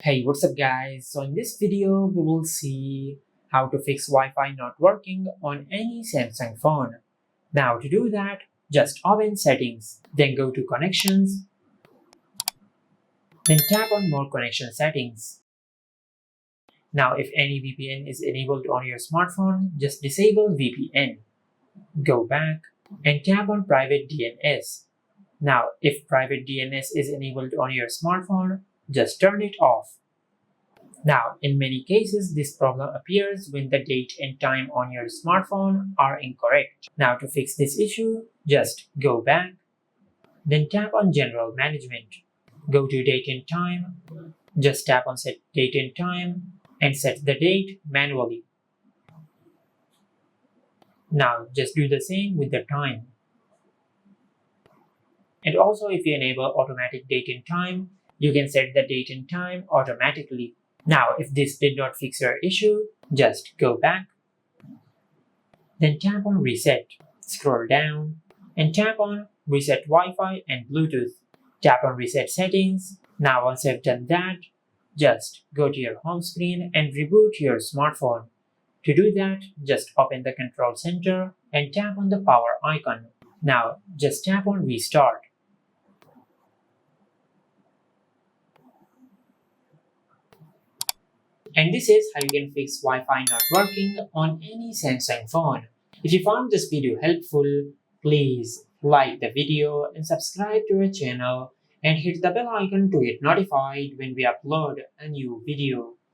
Hey, what's up guys? So in this video, we will see how to fix Wi-Fi not working on any Samsung phone. Now to do that, just open settings, then go to connections, then tap on more connection settings. Now if any VPN is enabled on your smartphone, just disable VPN. Go back and tap on private DNS. Now if private DNS is enabled on your smartphone, just turn it off. Now, in many cases, this problem appears when the date and time on your smartphone are incorrect. Now, to fix this issue, just go back, then tap on General Management. Go to Date and Time, just tap on Set Date and Time, and set the date manually. Now, just do the same with the time. And also, if you enable automatic date and time, you can set the date and time automatically. Now, if this did not fix your issue, just go back, then tap on Reset, scroll down, and tap on Reset Wi-Fi and Bluetooth. Tap on Reset Settings. Now, once you've done that, just go to your home screen and reboot your smartphone. To do that, just open the Control Center and tap on the power icon. Now, just tap on Restart. And this is how you can fix Wi-Fi not working on any Samsung phone. If you found this video helpful, please like the video and subscribe to our channel and hit the bell icon to get notified when we upload a new video.